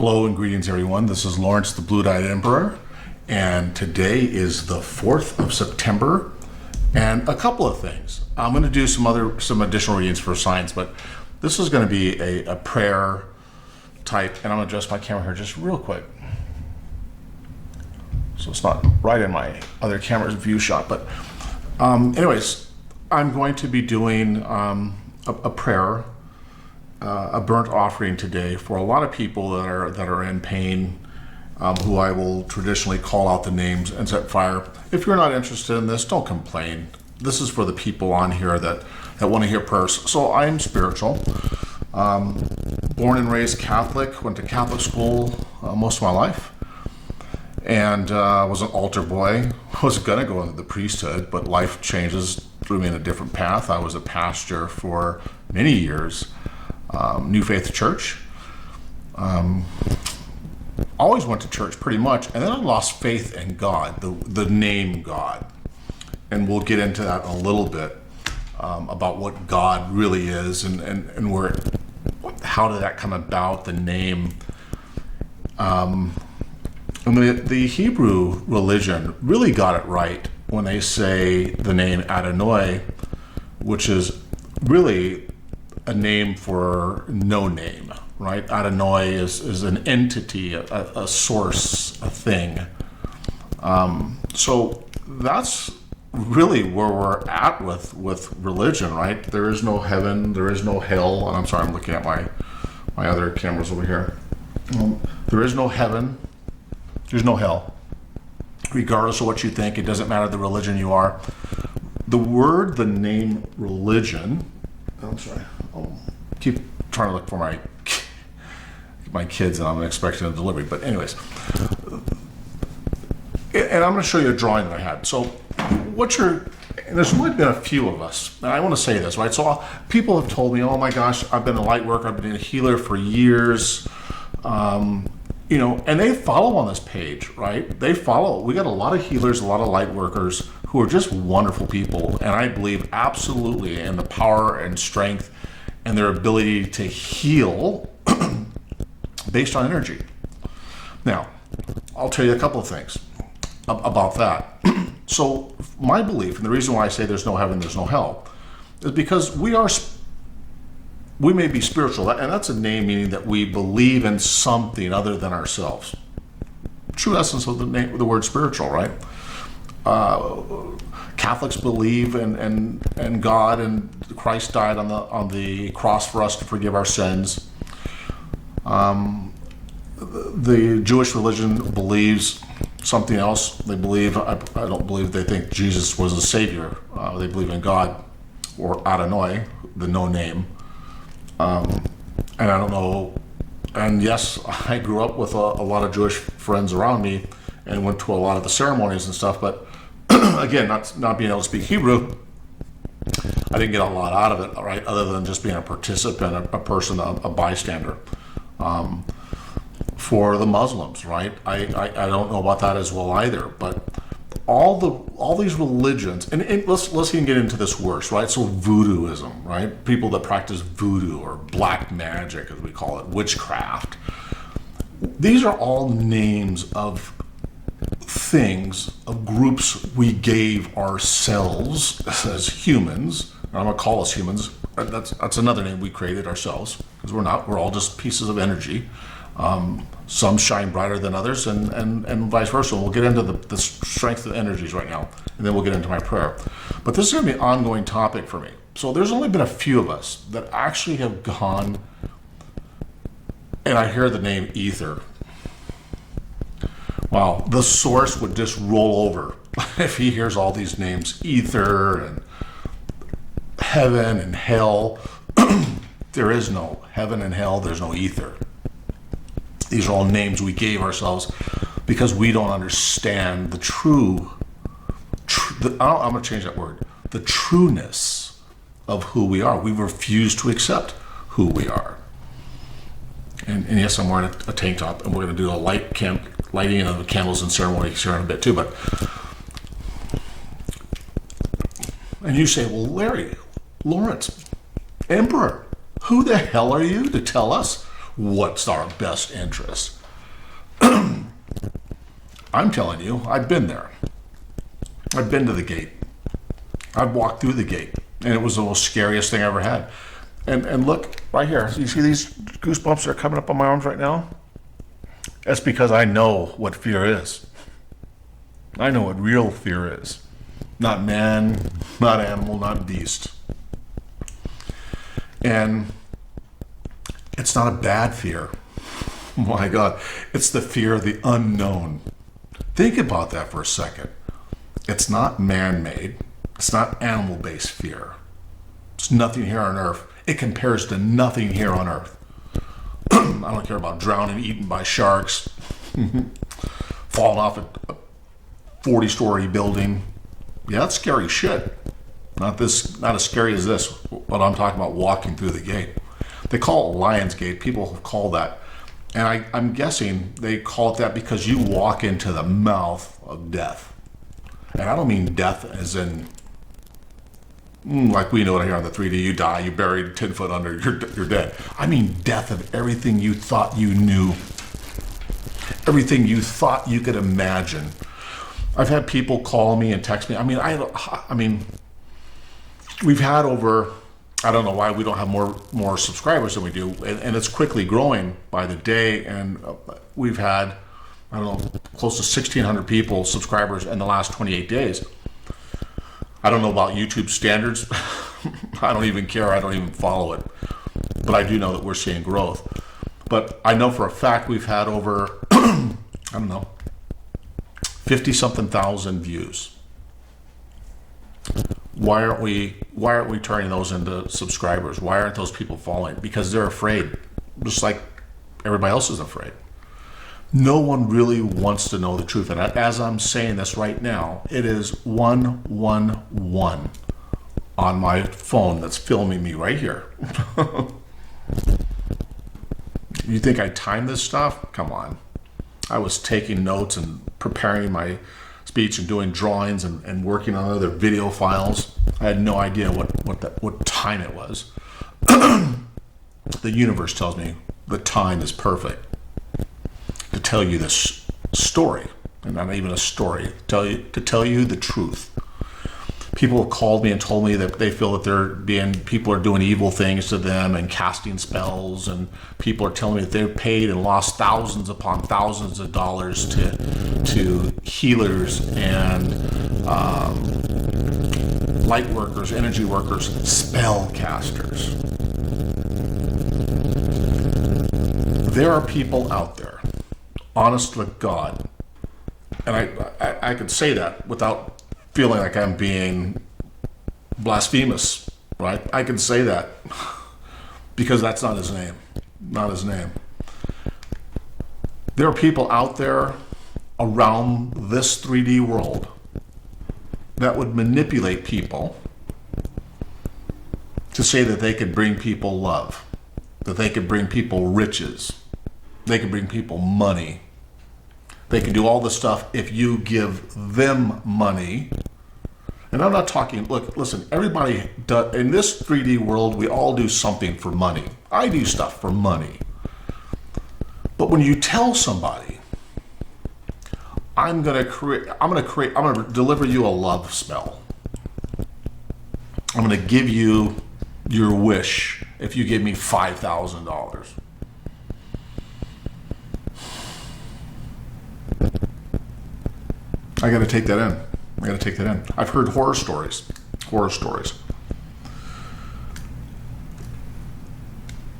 Hello and greetings, everyone. This is Lawrence, the Blue-Eyed Emperor, and today is the 4th of September. And a couple of things. I'm going to do some additional readings for science, but this is going to be a prayer type, and I'm going to adjust my camera here just real quick, so it's not right in my other camera's view shot. But anyways, I'm going to be doing a prayer. A burnt offering today for a lot of people that are in pain, who I will traditionally call out the names and set fire. If you're not interested in this, don't complain. This is for the people on here that want to hear prayers. So I am spiritual. Born and raised Catholic, went to Catholic school most of my life, and was an altar boy. Was going to go into the priesthood, but life changes, threw me in a different path. I was a pastor for many years. New Faith Church. Always went to church pretty much, and then I lost faith in God, the name God. And we'll get into that in a little bit, about what God really is and how did that come about, the name. And the Hebrew religion really got it right when they say the name Adonai, which is really a name for no name, right? Adonai is an entity, a source, a thing. So that's really where we're at with religion, right? There is no heaven, there is no hell. And I'm sorry, I'm looking at my other cameras over here. There is no heaven, there's no hell. Regardless of what you think, it doesn't matter the religion you are. The name religion, I'm sorry, I'll keep trying to look for my kids, and I'm expecting a delivery. But anyways, and I'm going to show you a drawing that I had. So and there's only been a few of us, and I want to say this, right? So people have told me, oh my gosh, I've been a light worker, I've been a healer for years, and they follow on this page, right? They follow. We got a lot of healers, a lot of light workers who are just wonderful people, and I believe absolutely in the power and strength and their ability to heal based on energy. Now, I'll tell you a couple of things about that. So my belief, and the reason why I say there's no heaven, there's no hell, is because we may be spiritual, and that's a name meaning that we believe in something other than ourselves. True essence of the word spiritual, right? Catholics believe in God, and Christ died on the cross for us to forgive our sins. The Jewish religion believes something else. They believe, I don't believe they think Jesus was a savior. They believe in God, or Adonai, the no name. And I don't know. And yes, I grew up with a lot of Jewish friends around me and went to a lot of the ceremonies and stuff, but again, not being able to speak Hebrew, I didn't get a lot out of it, right? Other than just being a participant, a person, a bystander. For the Muslims, right? I don't know about that as well either. But all these religions, and let's even get into this worse, right? So voodooism, right? People that practice voodoo or black magic, as we call it, witchcraft. These are all names of things, of groups we gave ourselves as humans. And I'm going to call us humans. That's another name we created ourselves, because we're all just pieces of energy. Some shine brighter than others, and vice versa. We'll get into the strength of energies right now, and then we'll get into my prayer. But this is going to be an ongoing topic for me. So there's only been a few of us that actually have gone, and I hear the name ether. Wow, the source would just roll over if he hears all these names, ether and heaven and hell. There is no heaven and hell, there's no ether. These are all names we gave ourselves because we don't understand the I'm going to change that word, the trueness of who we are. We refuse to accept who we are. And yes, I'm wearing a tank top, and we're going to do a lighting of the candles and ceremonies here in a bit too. But and you say, well, Lawrence, Emperor, who the hell are you to tell us what's our best interest. I'm telling you, I've been there. I've been to the gate. I've walked through the gate, and it was the most scariest thing I ever had. And look, right here, you see these goosebumps that are coming up on my arms right now? That's because I know what fear is. I know what real fear is. Not man, not animal, not beast. And it's not a bad fear. My God, it's the fear of the unknown. Think about that for a second. It's not man-made. It's not animal-based fear. It's nothing here on earth. It compares to nothing here on earth. I don't care about drowning, eaten by sharks, falling off a 40-story building. Yeah, that's scary shit. Not as scary as this, but I'm talking about walking through the gate. They call it Lion's Gate. People have called that. And I'm guessing they call it that because you walk into the mouth of death. And I don't mean death as in, like we know it here on the 3D, you die, you buried 10 foot under, you're dead. I mean death of everything you thought you knew. Everything you thought you could imagine. I've had people call me and text me. I mean, we've had over, I don't know why we don't have more subscribers than we do, and it's quickly growing by the day, and we've had, I don't know, close to 1,600 people, subscribers in the last 28 days. I don't know about YouTube standards. I don't even care. I don't even follow it. But I do know that we're seeing growth. But I know for a fact we've had over, I don't know, 50-something thousand views. Why aren't we turning those into subscribers? Why aren't those people following? Because they're afraid, just like everybody else is afraid. No one really wants to know the truth. And as I'm saying this right now, it is 111 on my phone that's filming me right here. You think I timed this stuff? Come on. I was taking notes and preparing my speech and doing drawings and working on other video files. I had no idea what time it was. The universe tells me the time is perfect to tell you this story, and not even a story, to tell you the truth. People have called me and told me that they feel that people are doing evil things to them and casting spells, and people are telling me that they've paid and lost thousands upon thousands of dollars to healers and light workers, energy workers, spell casters. There are people out there, honest to God, and I could say that without feeling like I'm being blasphemous, right? I can say that because that's not his name. Not his name. There are people out there around this 3D world that would manipulate people to say that they could bring people love, that they could bring people riches, they could bring people money. They can do all this stuff if you give them money. And I'm not talking, look, listen, everybody does, in this 3D world, we all do something for money. I do stuff for money. But when you tell somebody, I'm going to deliver you a love spell. I'm going to give you your wish if you give me $5,000. I got to take that in. I've heard horror stories.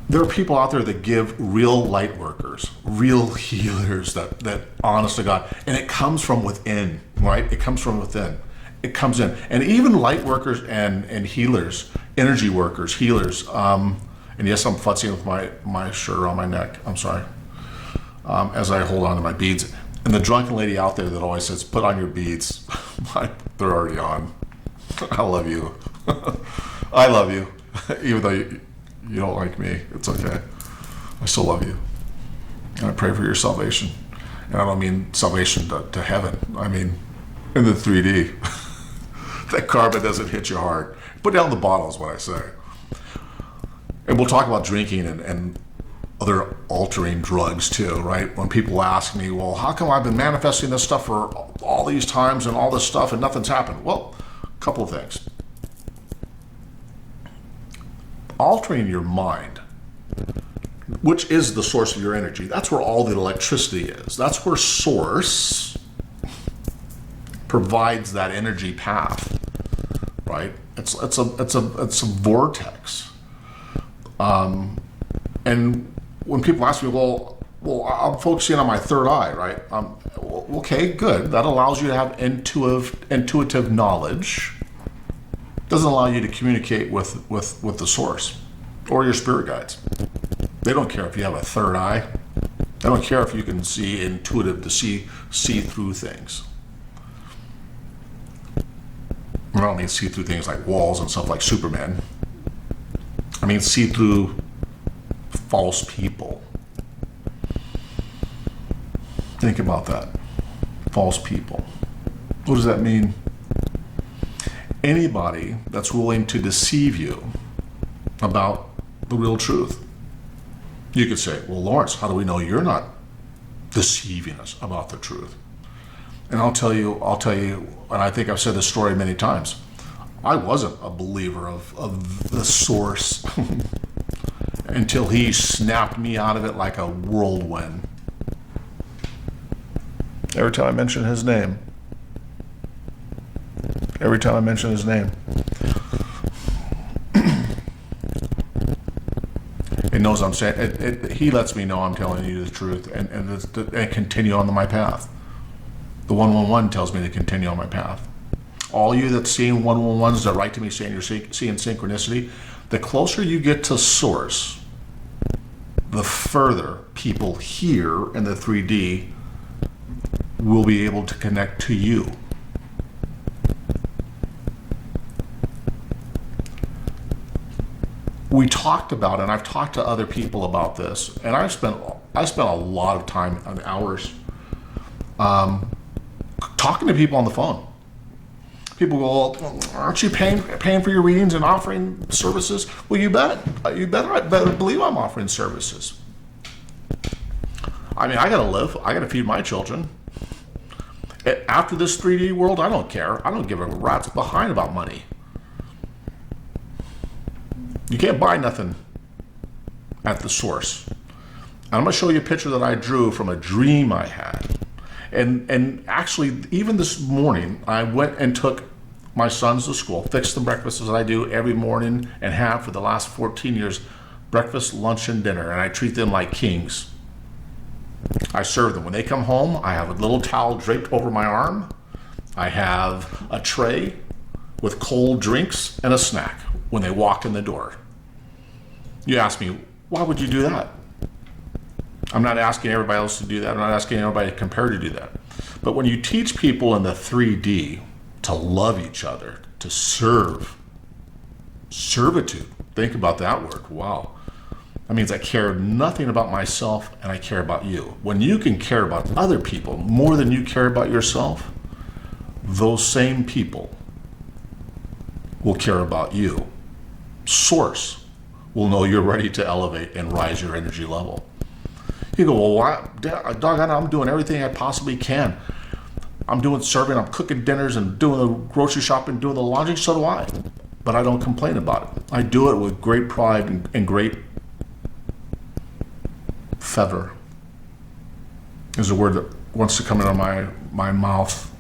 There are people out there that give real light workers, real healers that honest to God, and it comes from within, right? It comes from within. It comes in. And even light workers and healers, energy workers, healers, and yes, I'm futzing with my shirt on my neck. I'm sorry. As I hold on to my beads. And the drunken lady out there that always says, put on your beads. They're already on. I love you. I love you. Even though you don't like me, it's okay. I still love you. And I pray for your salvation. And I don't mean salvation to heaven. I mean in the 3D. That karma doesn't hit you hard. Put down the bottle is what I say. And we'll talk about drinking and other altering drugs too, right? When people ask me, well, how come I've been manifesting this stuff for all these times and all this stuff and nothing's happened? Well, a couple of things. Altering your mind, which is the source of your energy, that's where all the electricity is. That's where source provides that energy path, right? It's a vortex. And when people ask me, well, I'm focusing on my third eye, right? Okay, good. That allows you to have intuitive knowledge. Doesn't allow you to communicate with the source or your spirit guides. They don't care if you have a third eye. They don't care if you can see intuitive to see through things. I don't mean see through things like walls and stuff like Superman. I mean see through false people. Think about that. False people. What does that mean? Anybody that's willing to deceive you about the real truth. You could say, well, Lawrence, how do we know you're not deceiving us about the truth? And I'll tell you, and I think I've said this story many times, I wasn't a believer of the source until he snapped me out of it like a whirlwind. Every time I mention his name. It knows I'm saying, he lets me know I'm telling you the truth and continue on my path. The 111 tells me to continue on my path. All you that's seeing 111s that write to me saying you're seeing synchronicity, the closer you get to source, the further people here in the 3D will be able to connect to you. We talked about, and I've talked to other people about this, and I spent a lot of time and hours talking to people on the phone. People go, well, aren't you paying for your readings and offering services? Well, you better believe I'm offering services. I mean, I gotta live. I gotta feed my children. After this 3D world, I don't care. I don't give a rat's behind about money. You can't buy nothing at the source. And I'm going to show you a picture that I drew from a dream I had. And actually, even this morning, I went and took my sons to school, fixed them breakfast as I do every morning and have for the last 14 years, breakfast, lunch, and dinner. And I treat them like kings. I serve them. When they come home, I have a little towel draped over my arm. I have a tray with cold drinks and a snack when they walk in the door. You ask me, why would you do that? I'm not asking everybody else to do that. I'm not asking everybody to compare to do that. But when you teach people in the 3D to love each other, to serve, servitude, think about that word. Wow. That means I care nothing about myself and I care about you. When you can care about other people more than you care about yourself, those same people will care about you. Source will know you're ready to elevate and rise your energy level. You go, well, why? Doggone, I'm doing everything I possibly can. I'm doing serving, I'm cooking dinners and doing the grocery shopping, doing the laundry, so do I. But I don't complain about it. I do it with great pride and great fervor. Is a word that wants to come out of my mouth.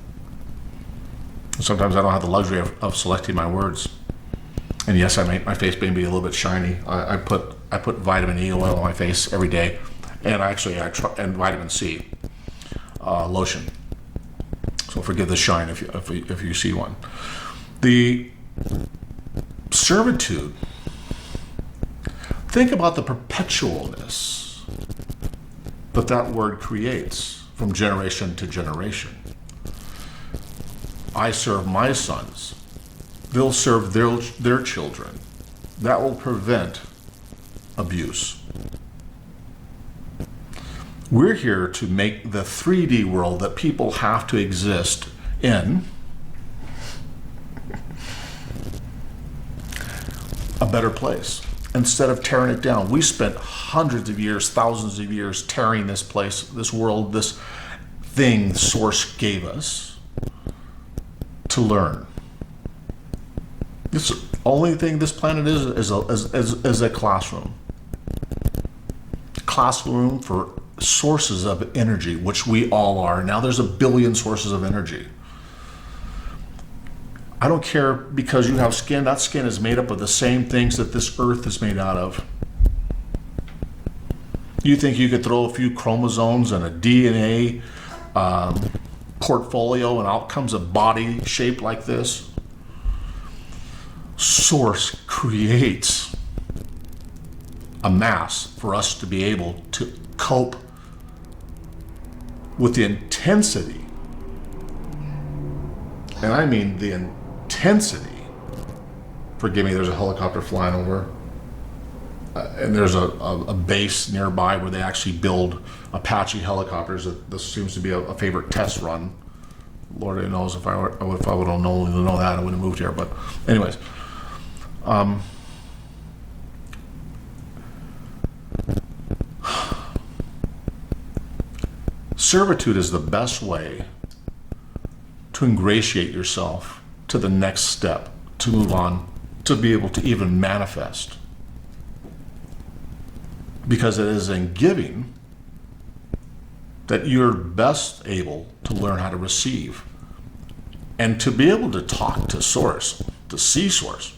Sometimes I don't have the luxury of selecting my words. And yes, I make my face maybe a little bit shiny. I put vitamin E oil on my face every day, and I try vitamin C lotion. So forgive the shine if you see one. The servitude. Think about the perpetualness that word creates from generation to generation. I serve my sons. They'll serve their children. That will prevent abuse. We're here to make the 3D world that people have to exist in a better place. instead of tearing it down. We spent hundreds of years, thousands of years tearing this place, this world, this thing Source gave us to learn. This only thing this planet is a classroom. Classroom for sources of energy, which we all are. Now there's 1 billion sources of energy. I don't care because you have skin. That skin is made up of the same things that this earth is made out of. You think you could throw a few chromosomes and a DNA portfolio and out comes a body shaped like this? Source creates a mass for us to be able to cope with the intensity, and I mean the intensity. Forgive me, there's a helicopter flying over, and there's a base nearby where they actually build Apache helicopters. This seems to be a favorite test run. Lord only knows if I would have known that, I would have moved here. But anyways, servitude is the best way to ingratiate yourself to the next step, to move on, to be able to even manifest. Because it is in giving that you're best able to learn how to receive and to be able to talk to Source, to see Source.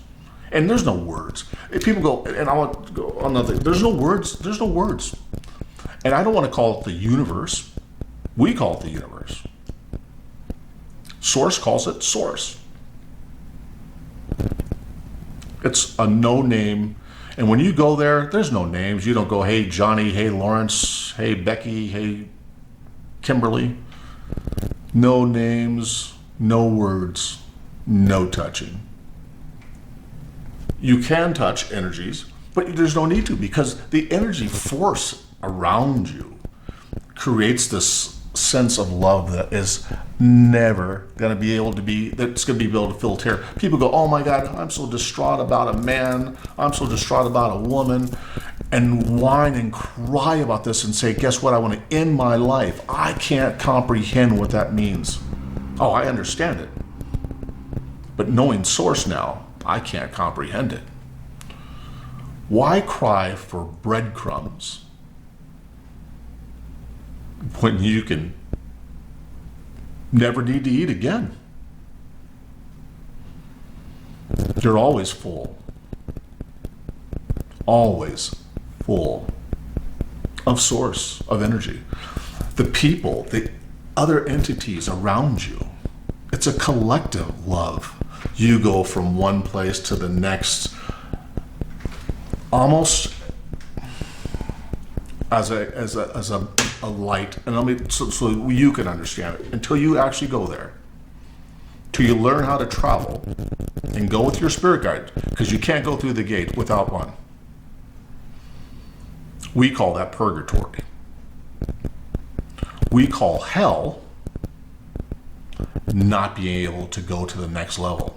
And there's no words. If people go, and I want to go on another thing, there's no words. And I don't want to call it the universe. We call it the universe. Source calls it Source. It's a no name. And when you go there, there's no names. You don't go, hey, Johnny, hey, Lawrence, hey, Becky, hey, Kimberly. No names, no words, no touching. You can touch energies, but there's no need to, because the energy force around you creates this sense of love that is never going to be able to be, that's going to be able to filter. People go, oh my God, I'm so distraught about a man, I'm so distraught about a woman, and whine and cry about this and say, guess what, I want to end my life. I can't comprehend what that means. Oh, I understand it. But knowing Source now, I can't comprehend it. Why cry for breadcrumbs when you can never need to eat again? You're always full. Always full of Source, of energy. The people, the other entities around you, it's a collective love. You go from one place to the next almost as a light, and so you can understand it until you actually go there, till you learn how to travel and go with your spirit guide, because you can't go through the gate without one. We call that purgatory. We call hell not being able to go to the next level.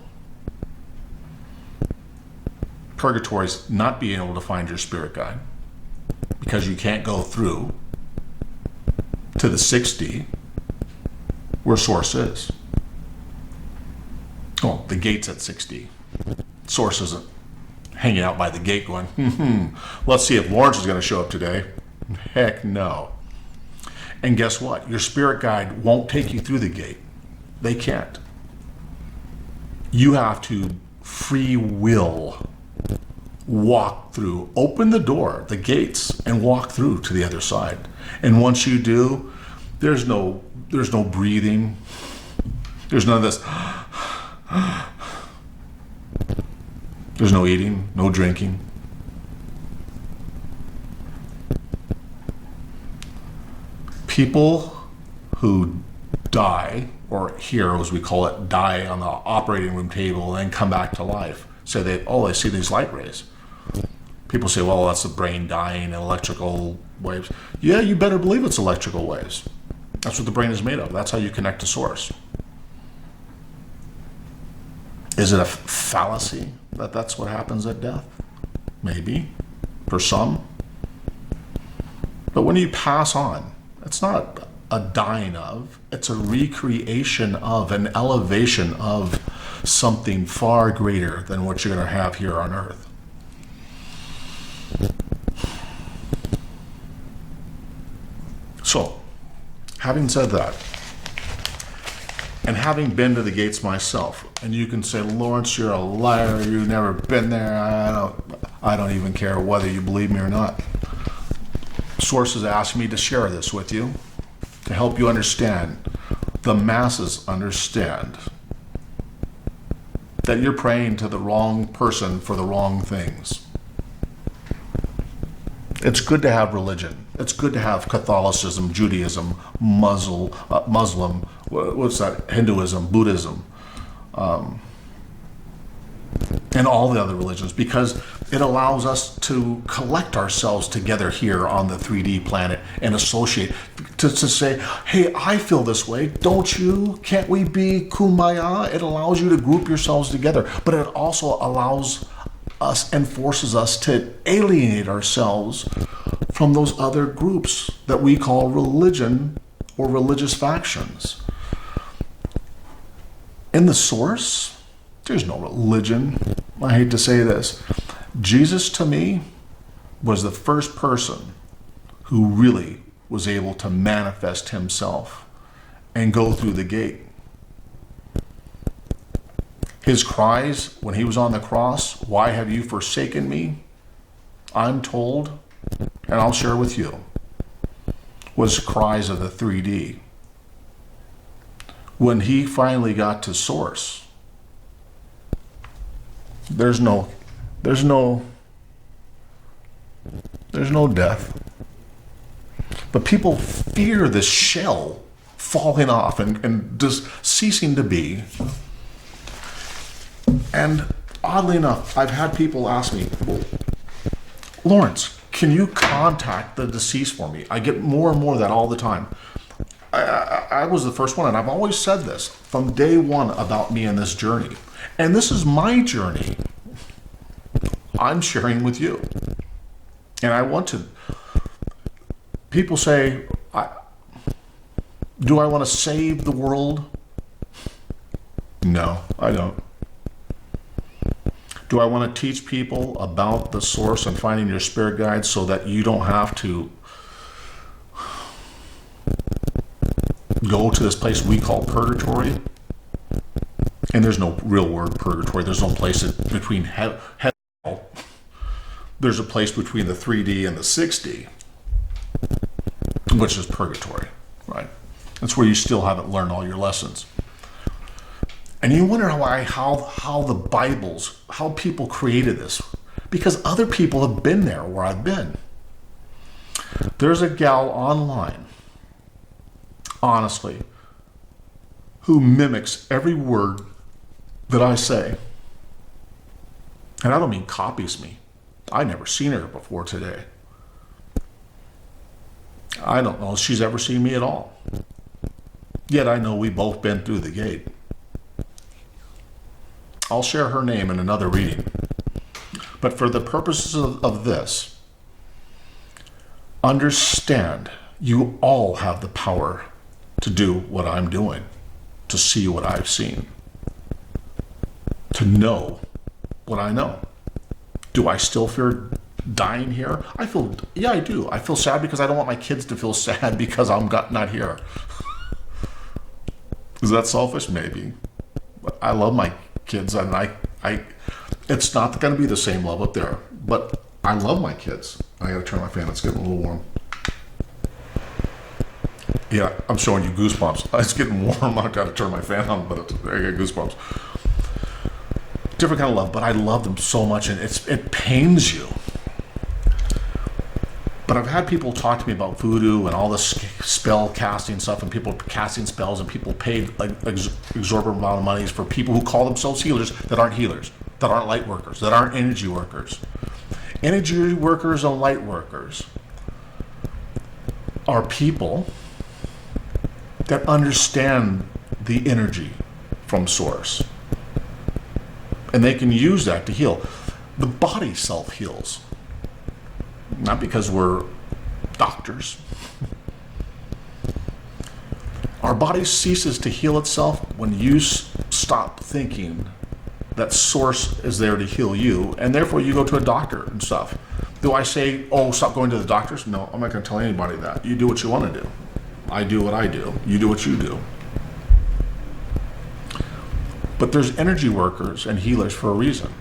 Purgatory is not being able to find your spirit guide, because you can't go through to the 6D where Source is. Oh, the gate's at 6D. Source isn't hanging out by the gate going, let's see if Lawrence is going to show up today. Heck no. And guess what? Your spirit guide won't take you through the gate. They can't. You have to free will walk through, open the door, the gates, and walk through to the other side. And once you do, there's no breathing. There's none of this. There's no eating, no drinking. People who die, or heroes we call it, die on the operating room table and then come back to life, say they see these light rays. People say, well, that's the brain dying and electrical waves. Yeah, you better believe it's electrical waves. That's what the brain is made of. That's how you connect to Source. Is it a fallacy that that's what happens at death? maybe, for some. But when you pass on, it's not a dying of, it's a recreation of, an elevation of something far greater than what you're going to have here on earth. So, having said that, and having been to the gates myself, and you can say, Lawrence, you're a liar, you've never been there, I don't even care whether you believe me or not. Sources asked me to share this with you, to help you understand, the masses understand, that you're praying to the wrong person for the wrong things. It's good to have religion. It's good to have Catholicism, Judaism, Muslim, Hinduism, Buddhism, and all the other religions, because it allows us to collect ourselves together here on the 3D planet and associate, to say, hey, I feel this way, don't you? Can't we be kumbaya? It allows you to group yourselves together, but it also allows us and forces us to alienate ourselves from those other groups that we call religion or religious factions. In the source, there's no religion. I hate to say this. Jesus, to me, was the first person who really was able to manifest himself and go through the gate. His cries when he was on the cross, why have you forsaken me? I'm told, and I'll share with you, was cries of the 3D. When he finally got to source, there's no death. But people fear this shell falling off and just ceasing to be. And oddly enough, I've had people ask me, well, Lawrence, can you contact the deceased for me? I get more and more of that all the time. I was the first one, and I've always said this from day one about me and this journey. And this is my journey I'm sharing with you. And I want to... People say, do I want to save the world? No, I don't. Do I want to teach people about the source and finding your spirit guides so that you don't have to go to this place we call purgatory? And there's no real word purgatory. There's no place between heaven and hell. There's a place between the 3D and the 6D, which is purgatory, right? That's where you still haven't learned all your lessons. And you wonder how the Bibles, how people created this. Because other people have been there where I've been. There's a gal online, honestly, who mimics every word that I say. And I don't mean copies me. I never seen her before today. I don't know if she's ever seen me at all. Yet I know we've both been through the gate. I'll share her name in another reading. But for the purposes of this, understand you all have the power to do what I'm doing, to see what I've seen, to know what I know. Do I still fear dying here? Yeah, I do. I feel sad because I don't want my kids to feel sad because I'm not here. Is that selfish? Maybe. But I love my kids, and it's not going to be the same love up there, but I love my kids. I gotta turn my fan, it's getting a little warm. Yeah, I'm showing you goosebumps. It's getting warm, I gotta turn my fan on, but I get goosebumps. Different kind of love, but I love them so much, and it pains you. But I've had people talk to me about voodoo and all this spell casting stuff, and people casting spells, and people paid like exorbitant amount of money for people who call themselves healers that aren't healers, that aren't light workers, that aren't energy workers. Energy workers and light workers are people that understand the energy from source. And they can use that to heal. The body self-heals. Not because we're doctors. Our body ceases to heal itself when you stop thinking that source is there to heal you, and therefore you go to a doctor and stuff. Do I say, oh, stop going to the doctors? No, I'm not going to tell anybody that. You do what you want to do. I do what I do. You do what you do. But there's energy workers and healers for a reason.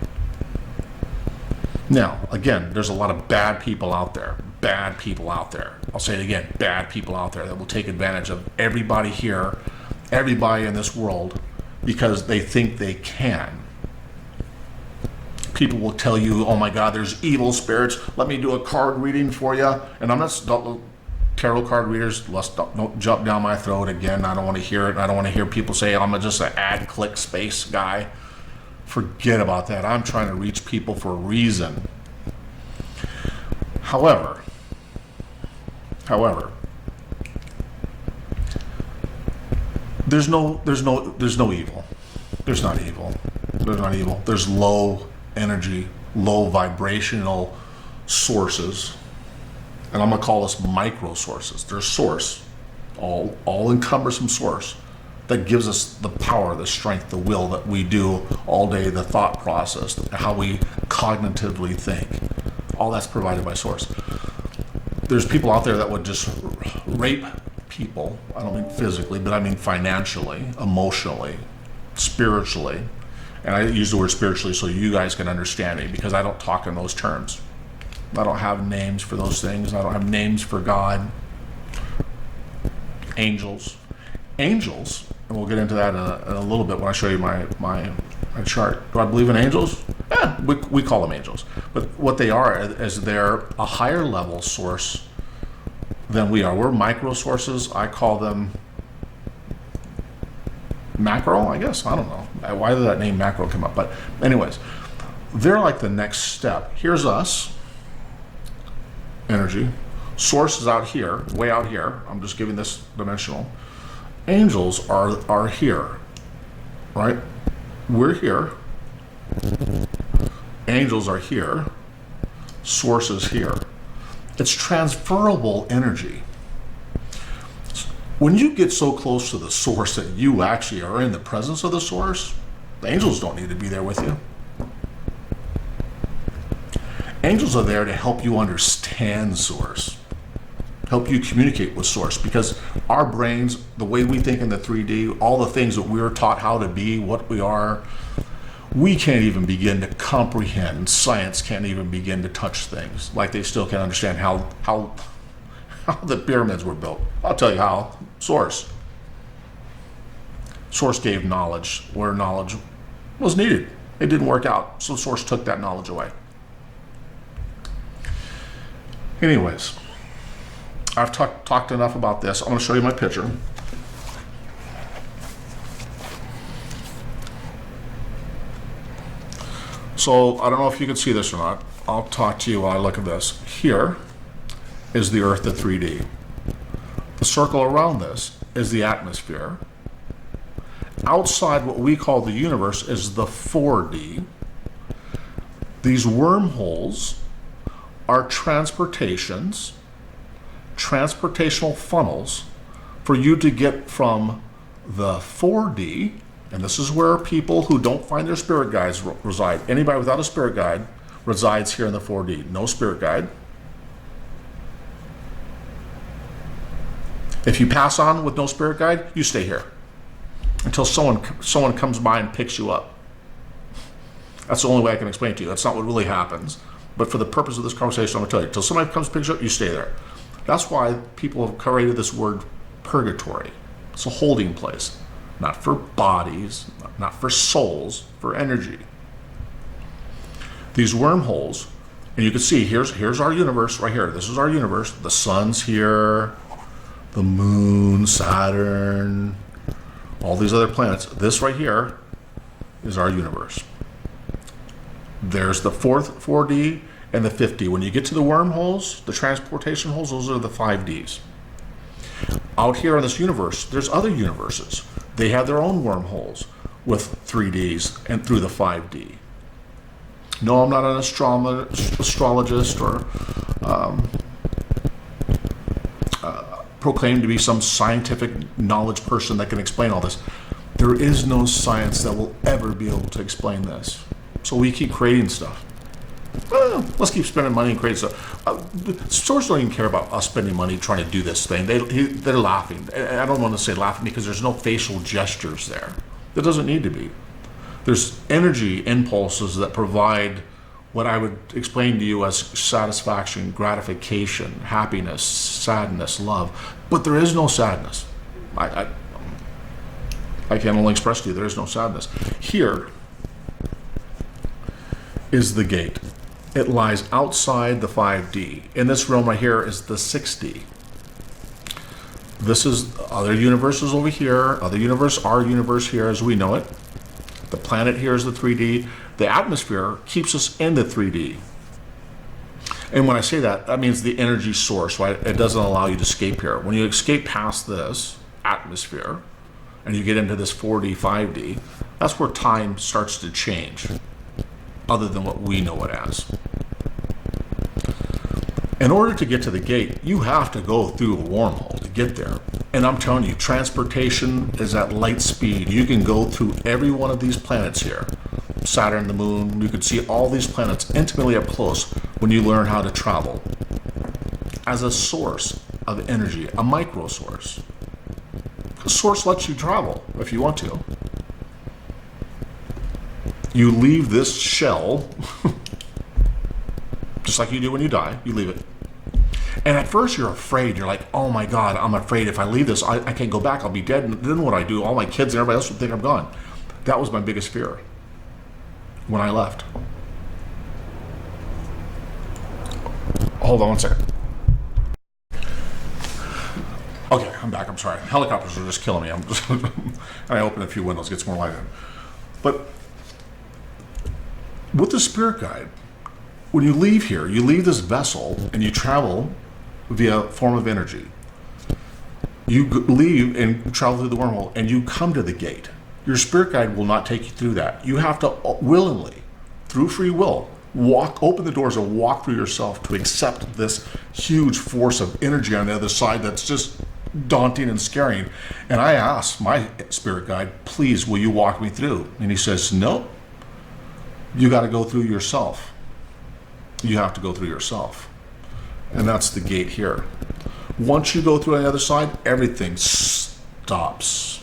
Now, again, there's a lot of bad people out there. Bad people out there. I'll say it again. Bad people out there that will take advantage of everybody here, everybody in this world, because they think they can. People will tell you, oh my God, there's evil spirits. Let me do a card reading for you. And I'm not, tarot card readers, don't jump down my throat again. I don't want to hear it. I don't want to hear people say I'm just an ad click space guy. Forget about that. I'm trying to reach people for a reason. However, there's no evil. There's not evil. There's not evil. There's low energy, low vibrational sources, and I'm gonna call this micro sources. There's source, all encompassing source that gives us the power, the strength, the will that we do all day, the thought process, how we cognitively think. All that's provided by source. There's people out there that would just rape people. I don't mean physically, but I mean financially, emotionally, spiritually. And I use the word spiritually so you guys can understand me, because I don't talk in those terms. I don't have names for those things. I don't have names for God. Angels, and we'll get into that in a little bit when I show you my chart. Do I believe in angels? Yeah, we call them angels. But what they are is they're a higher level source than we are. We're micro sources. I call them macro, I guess. I don't know. Why did that name macro come up? But anyways, they're like the next step. Here's us, energy. Source is out here, way out here. I'm just giving this dimensional. Angels are here, right? We're here. Angels are here. Source is here. It's transferable energy. When you get so close to the source that you actually are in the presence of the source, the angels don't need to be there with you. Angels are there to help you understand source, help you communicate with source, because our brains, the way we think in the 3D, all the things that we're taught how to be, what we are, we can't even begin to comprehend. Science can't even begin to touch things. Like they still can't understand how the pyramids were built. I'll tell you how. Source. Source gave knowledge where knowledge was needed. It didn't work out, so Source took that knowledge away. Anyways, I've talked enough about this. I'm going to show you my picture. So I don't know if you can see this or not. I'll talk to you while I look at this. Here is the Earth, the 3D. The circle around this is the atmosphere. Outside what we call the universe is the 4D. These wormholes are transportational funnels for you to get from the 4D, and this is where people who don't find their spirit guides reside. Anybody without a spirit guide resides here in the 4D. No spirit guide. If you pass on with no spirit guide, you stay here until someone comes by and picks you up. That's the only way I can explain it to you. That's not what really happens. But for the purpose of this conversation, I'm going to tell you, until somebody comes and picks you up, you stay there. That's why people have created this word purgatory. It's a holding place, not for bodies, not for souls, for energy. These wormholes, and you can see, here's our universe right here. This is our universe. The sun's here, the moon, Saturn, all these other planets. This right here is our universe. There's the 4D and the 5D. When you get to the wormholes, the transportation holes, those are the 5Ds. Out here in this universe, there's other universes. They have their own wormholes with 3Ds and through the 5D. No, I'm not an astrologist or proclaim to be some scientific knowledge person that can explain all this. There is no science that will ever be able to explain this. So we keep creating stuff. Well, let's keep spending money and creating stuff. Stores don't even care about us spending money trying to do this thing. They're laughing. I don't want to say laughing because there's no facial gestures there. There doesn't need to be. There's energy impulses that provide what I would explain to you as satisfaction, gratification, happiness, sadness, love. But there is no sadness. I can only express to you there is no sadness. Here is the gate. It lies outside the 5D. In this realm right here is the 6D. This is other universes over here, other universe, our universe here as we know it. The planet here is the 3D. The atmosphere keeps us in the 3D. And when I say that, that means the energy source, right? It doesn't allow you to escape here. When you escape past this atmosphere and you get into this 4D, 5D, that's where time starts to change, other than what we know it as. In order to get to the gate, you have to go through a wormhole to get there. And I'm telling you, transportation is at light speed. You can go through every one of these planets here. Saturn, the moon, you can see all these planets intimately up close when you learn how to travel as a source of energy, a micro source. A source lets you travel if you want to. You leave this shell, just like you do when you die, you leave it. And at first you're afraid. You're like, oh my God, I'm afraid if I leave this, I can't go back. I'll be dead. And then what I do, all my kids and everybody else will think I'm gone. That was my biggest fear when I left. Hold on one second. Okay, I'm back. I'm sorry. Helicopters are just killing me. And I open a few windows, gets more light in. But with the spirit guide, when you leave here, you leave this vessel and you travel via form of energy. You leave and travel through the wormhole and you come to the gate. Your spirit guide will not take you through that. You have to willingly, through free will, open the doors and walk through yourself to accept this huge force of energy on the other side that's just daunting and scaring. And I asked my spirit guide, please, will you walk me through? And he says, no, you got to go through yourself. You have to go through yourself. And that's the gate here. Once you go through on the other side, everything stops.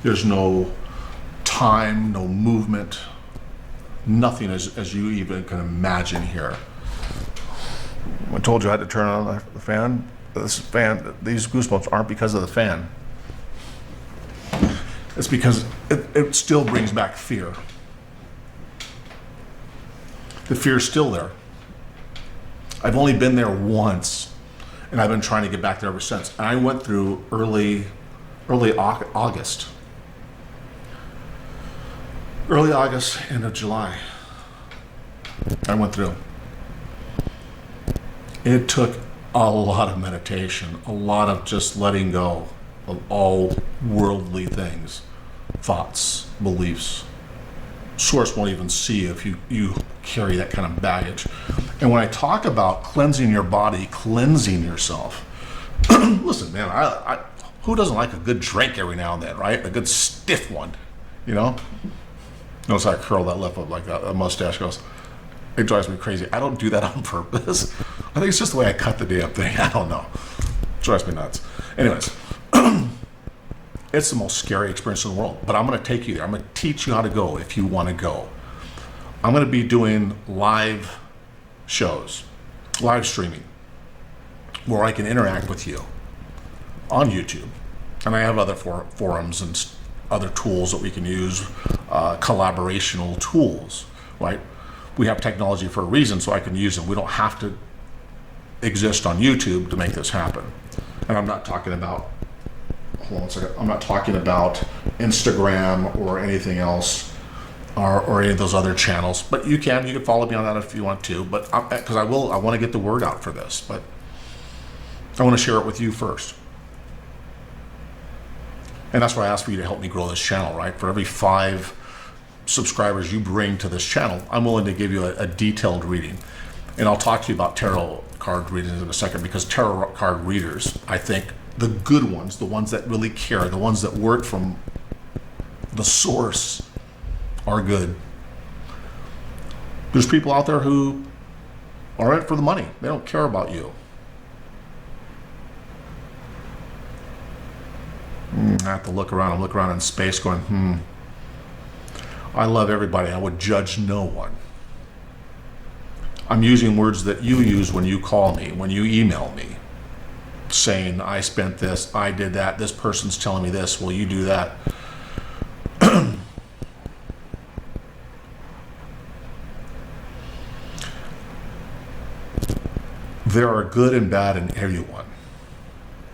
There's no time, no movement, nothing as you even can imagine here. I told you I had to turn on the fan. This fan, these goosebumps aren't because of the fan. It's because it still brings back fear. The fear's still there. I've only been there once, and I've been trying to get back there ever since. And I went through early August. Early August, end of July. I went through. It took a lot of meditation, a lot of just letting go of all worldly things, thoughts, beliefs. Source won't even see if you carry that kind of baggage. And when I talk about cleansing your body, cleansing yourself, listen, man, I who doesn't like a good drink every now and then, right? A good stiff one, you know? Notice I curl that lip up like that. A mustache goes. It drives me crazy. I don't do that on purpose. I think it's just the way I cut the damn thing. I don't know. It drives me nuts. Anyways, it's the most scary experience in the world. But I'm going to take you there. I'm going to teach you how to go if you want to go. I'm going to be doing live shows, live streaming, where I can interact with you on YouTube. And I have other forums and other tools that we can use, collaborational tools, right? We have technology for a reason, so I can use them. We don't have to exist on YouTube to make this happen. And I'm not talking about, hold on a second, I'm not talking about Instagram or anything else, or any of those other channels. But you can follow me on that if you want to. But because I want to get the word out for this. But I want to share it with you first. And that's why I asked for you to help me grow this channel, right? For every 5 subscribers you bring to this channel, I'm willing to give you a detailed reading. And I'll talk to you about tarot card readings in a second, because tarot card readers, I think the good ones, the ones that really care, the ones that work from the source, are good. There's people out there who are in it for the money. They don't care about you. I have to look around. I'm looking around in space going, I love everybody. I would judge no one. I'm using words that you use when you call me, when you email me, saying, I spent this, I did that, this person's telling me this, will you do that? There are good and bad in everyone.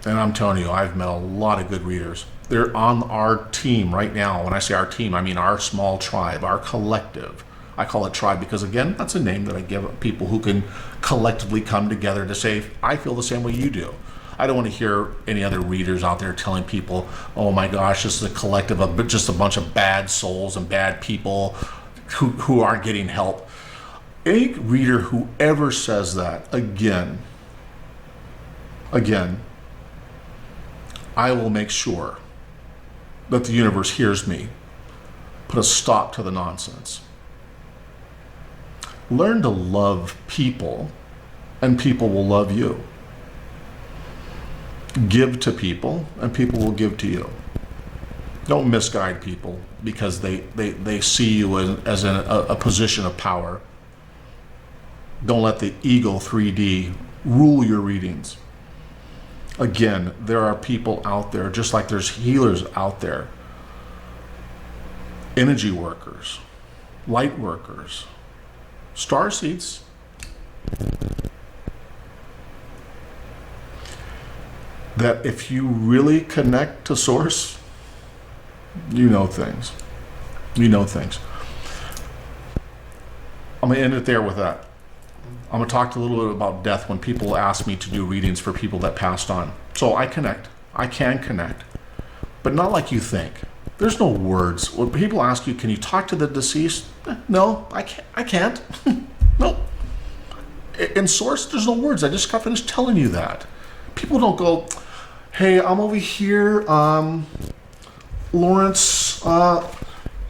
And I'm telling you, I've met a lot of good readers. They're on our team right now. When I say our team, I mean our small tribe, our collective. I call it tribe because, again, that's a name that I give people who can collectively come together to say, I feel the same way you do. I don't want to hear any other readers out there telling people, oh my gosh, this is a collective of just a bunch of bad souls and bad people who aren't getting help. Any reader who ever says that, again, I will make sure that the universe hears me. Put a stop to the nonsense. Learn to love people, and people will love you. Give to people, and people will give to you. Don't misguide people because they see you as in a position of power. Don't let the ego 3D rule your readings. Again, there are people out there, just like there's healers out there, energy workers, light workers, starseeds. That if you really connect to source, you know things. You know things. I'm going to end it there with that. I'm going to talk a little bit about death when people ask me to do readings for people that passed on. So I connect. I can connect. But not like you think. There's no words. When people ask you, can you talk to the deceased? No, I can't. No. In source, there's no words. I just got finished telling you that. People don't go, hey, I'm over here, Lawrence,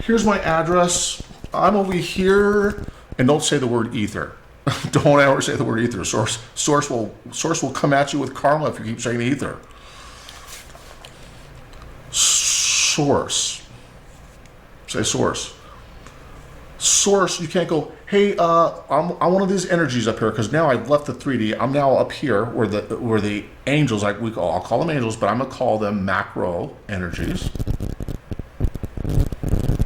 here's my address. I'm over here. And don't say the word ether. Don't ever say the word ether. Source will come at you with karma if you keep saying ether. Source. Say source. Source, you can't go, hey, I'm one of these energies up here, because now I've left the 3D. I'm now up here where the angels, I'll call them angels, but I'm gonna call them macro energies.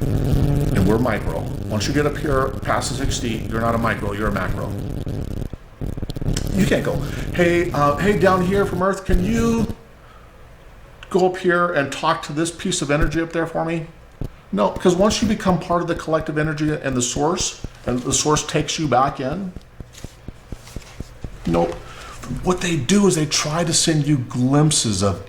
And we're micro. Once you get up here past the 6D, you're not a micro, you're a macro. You can't go, hey, down here from Earth, can you go up here and talk to this piece of energy up there for me? No, because once you become part of the collective energy and the source takes you back in, nope. What they do is they try to send you glimpses of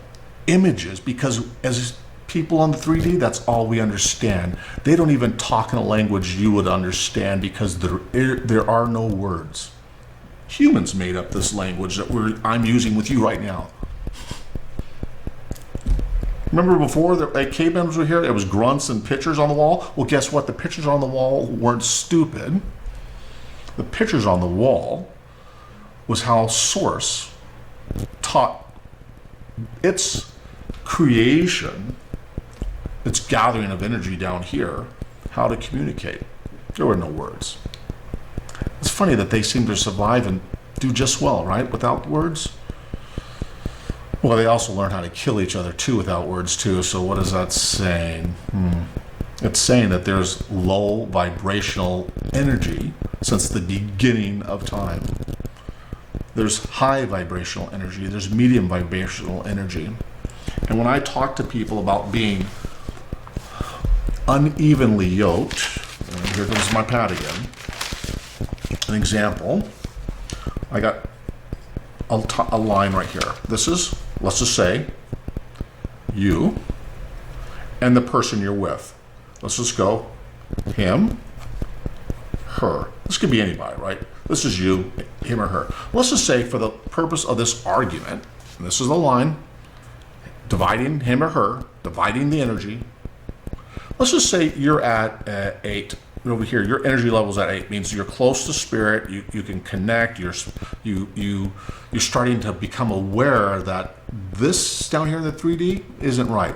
images, because as people on the 3D, that's all we understand. They don't even talk in a language you would understand, because there are no words. Humans made up this language that I'm using with you right now. Remember before the cavemen were here, it was grunts and pictures on the wall? Well, guess what? The pictures on the wall weren't stupid. The pictures on the wall was how Source taught its creation, its gathering of energy down here, how to communicate. There were no words. It's funny that they seem to survive and do just well, right? Without words. Well, they also learn how to kill each other too without words too. So what is that saying? It's saying that there's low vibrational energy since the beginning of time. There's high vibrational energy. There's medium vibrational energy. And when I talk to people about being unevenly yoked, and here comes my pad again. An example. I got a line right here. This is, let's just say, you and the person you're with. Let's just go, him, her. This could be anybody, right? This is you, him or her. Let's just say for the purpose of this argument, and this is the line, dividing him or her, dividing the energy. Let's just say you're at 8. Over here, your energy level's at 8, means you're close to spirit, you can connect, you're starting to become aware that this down here in the 3D isn't right.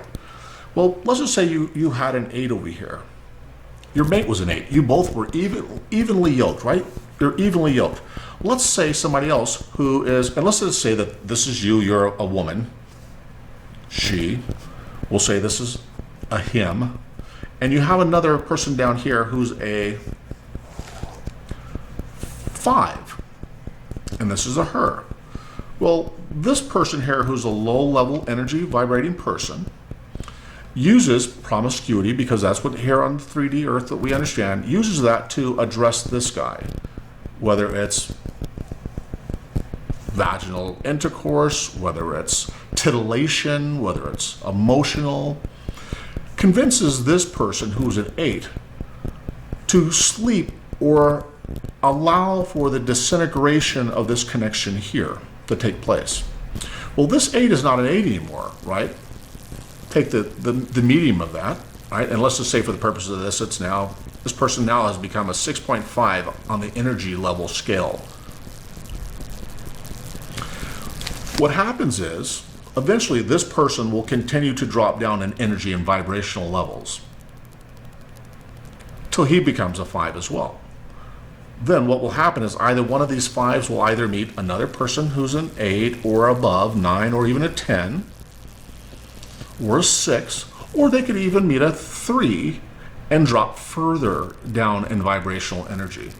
Well, let's just say you had an 8 over here. Your mate was an 8. You both were evenly yoked, right? You're evenly yoked. Let's say somebody else who is, and let's just say that this is you, you're a woman. She. We'll say this is a him. And you have another person down here who's a 5. And this is a her. Well, this person here who's a low-level energy vibrating person uses promiscuity, because that's what here on 3D Earth that we understand, uses that to address this guy. Whether it's vaginal intercourse, whether it's titillation, whether it's emotional, convinces this person who's an 8 to sleep or allow for the disintegration of this connection here to take place. Well, this 8 is not an 8 anymore, right? Take the medium of that, right? And let's just say for the purpose of this, it's now, this person now has become a 6.5 on the energy level scale. What happens is, eventually this person will continue to drop down in energy and vibrational levels till he becomes a 5 as well. Then what will happen is either one of these 5s will either meet another person who's an 8 or above, 9 or even a 10, or a 6, or they could even meet a 3 and drop further down in vibrational energy.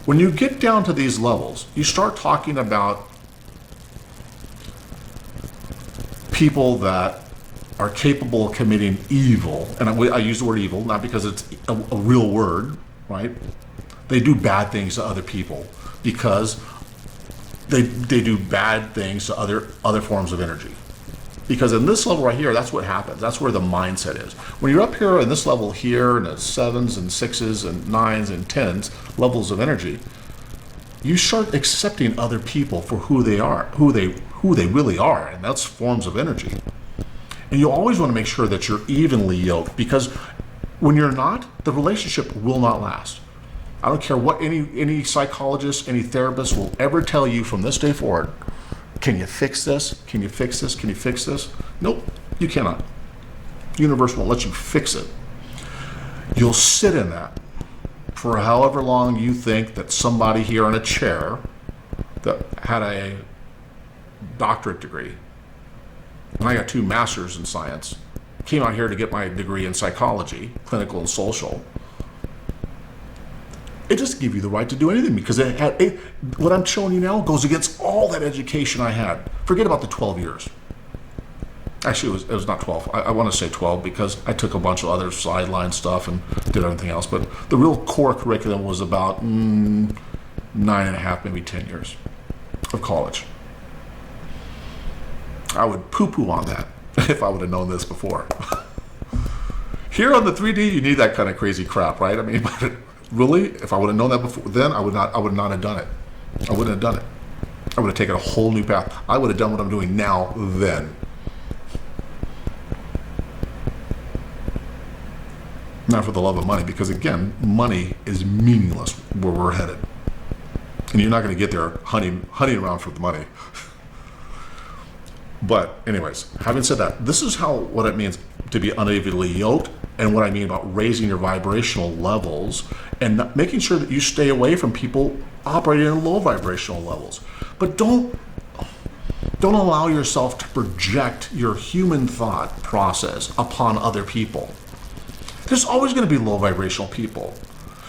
When you get down to these levels, you start talking about people that are capable of committing evil, and I use the word evil not because it's a real word, right? They do bad things to other people because they do bad things to other forms of energy. Because in this level right here, that's what happens. That's where the mindset is. When you're up here in this level here, in the 7s and 6s and 9s and 10s levels of energy, you start accepting other people for who they are, who they really are, and that's forms of energy. And you always want to make sure that you're evenly yoked, because when you're not, the relationship will not last. I don't care what any psychologist, any therapist will ever tell you from this day forward. Can you fix this? Can you fix this? Can you fix this? Nope, you cannot. The universe won't let you fix it. You'll sit in that for however long you think that somebody here in a chair that had a doctorate degree, and I got 2 masters in science, came out here to get my degree in psychology, clinical and social. It doesn't give you the right to do anything, because what I'm showing you now goes against all that education I had. Forget about the 12 years. Actually, it was not 12. I want to say 12 because I took a bunch of other sideline stuff and did everything else. But the real core curriculum was about 9.5, maybe 10 years of college. I would poo-poo on that if I would have known this before. Here on the 3D, you need that kind of crazy crap, right? I mean, really, if I would have known that before, then I would not have done it. I wouldn't have done it. I would have taken a whole new path. I would have done what I'm doing now then. Not for the love of money, because again, money is meaningless where we're headed. And you're not going to get there hunting around for the money. But anyways, having said that, this is what it means to be unevenly yoked, and what I mean about raising your vibrational levels and making sure that you stay away from people operating in low vibrational levels. But don't allow yourself to project your human thought process upon other people. There's always going to be low vibrational people.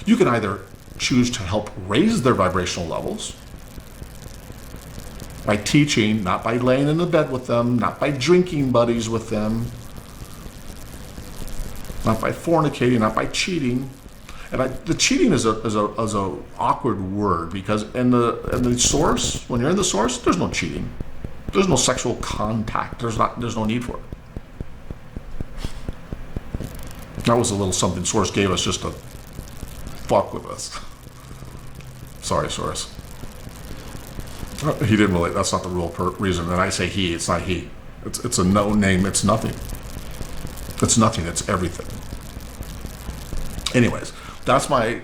You can either choose to help raise their vibrational levels by teaching, not by laying in the bed with them, not by drinking buddies with them, not by fornicating, not by cheating. And the cheating is a awkward word, because in the source, when you're in the source, there's no cheating. There's no sexual contact. There's no need for it. That was a little something Source gave us just to fuck with us. Sorry, Source. He didn't really, that's not the real reason. And I say he, it's not he. It's a no name, it's nothing. It's nothing, it's everything. Anyways, that's my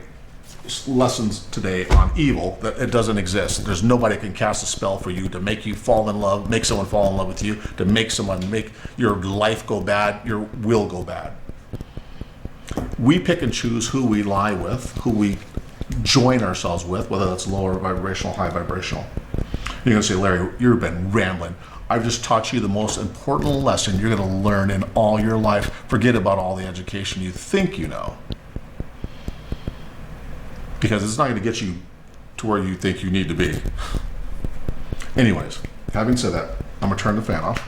lessons today on evil, that it doesn't exist. There's nobody can cast a spell for you to make you fall in love, make someone fall in love with you, to make your life go bad, your will go bad. We pick and choose who we lie with, who we join ourselves with, whether that's lower vibrational, high vibrational. You're going to say, Larry, you've been rambling. I've just taught you the most important lesson you're going to learn in all your life. Forget about all the education you think you know. Because it's not going to get you to where you think you need to be. Anyways, having said that, I'm going to turn the fan off.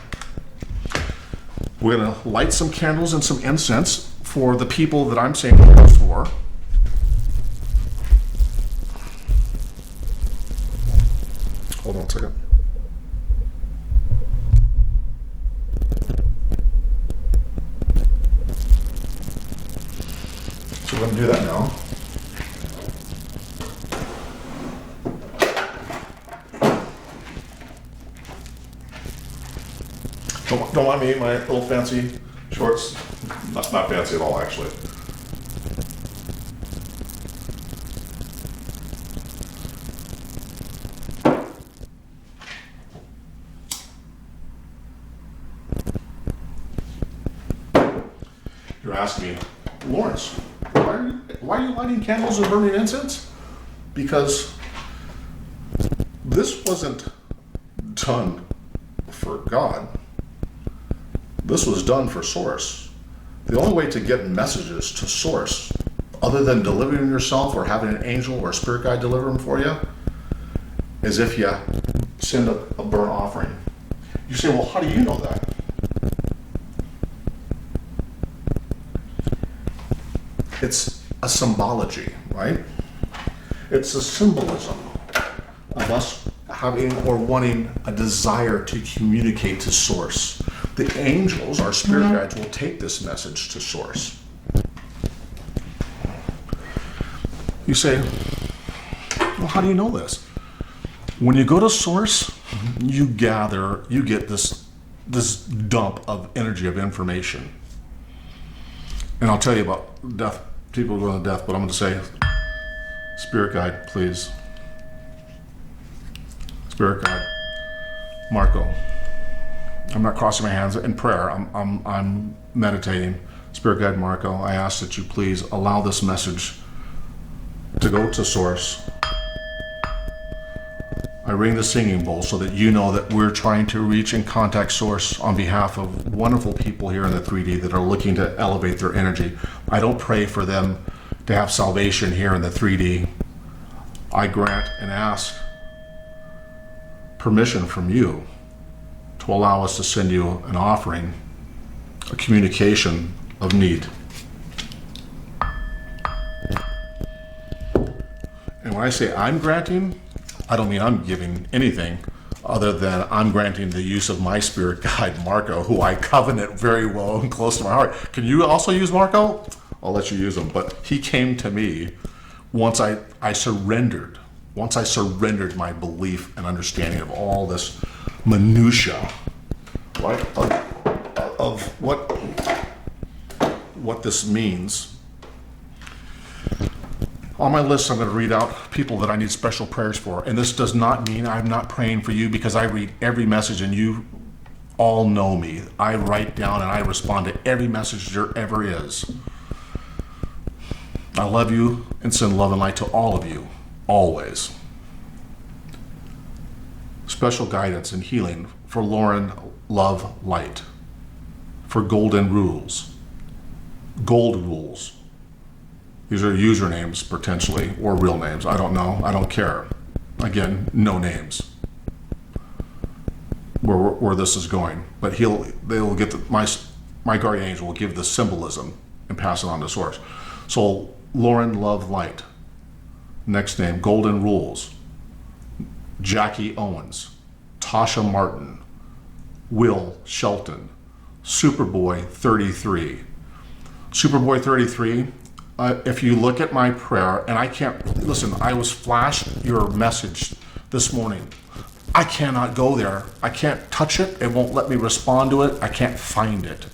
We're going to light some candles and some incense for the people that I'm saying prayers for. Hold on a second. So we're going to do that now. Don't mind me, my little fancy shorts. Not fancy at all, actually. You're asking me, Lawrence, why are you lighting candles and burning incense? Because this wasn't done for God. This was done for Source. The only way to get messages to Source, other than delivering yourself or having an angel or a spirit guide deliver them for you, is if you send a burnt offering. You say, well, how do you know that? It's a symbology, right? It's a symbolism of us having or wanting a desire to communicate to Source. The angels, our spirit guides, will take this message to Source. You say, well, how do you know this? When you go to Source, you get this dump of energy, of information. And I'll tell you about death, people going to death, but I'm going to say, spirit guide, please. Spirit guide, Marco. I'm not crossing my hands in prayer. I'm meditating. Spirit guide Marco, I ask that you please allow this message to go to Source. I ring the singing bowl so that you know that we're trying to reach and contact Source on behalf of wonderful people here in the 3D that are looking to elevate their energy. I don't pray for them to have salvation here in the 3D. I grant and ask permission from you to allow us to send you an offering, a communication of need. And when I say I'm granting, I don't mean I'm giving anything other than I'm granting the use of my spirit guide, Marco, who I covenant very well and close to my heart. Can you also use Marco? I'll let you use him. But he came to me once I surrendered. Once I surrendered my belief and understanding of all this minutia, right, of what this means. On my list, I'm going to read out people that I need special prayers for. And this does not mean I'm not praying for you, because I read every message and you all know me. I write down and I respond to every message there ever is. I love you and send love and light to all of you, always. Special guidance and healing for Lauren Love Light. For Golden Rules. Gold Rules. These are usernames, potentially, or real names. I don't know. I don't care. Again, no names. Where this is going. But they'll get my guardian angel will give the symbolism and pass it on to Source. So, Lauren Love Light. Next name, Golden Rules. Jackie Owens. Tasha Martin. Will Shelton. Superboy 33. Superboy33, if you look at my prayer, and I can't, listen, I was flashed your message this morning. I cannot go there. I can't touch it. It won't let me respond to it. I can't find it.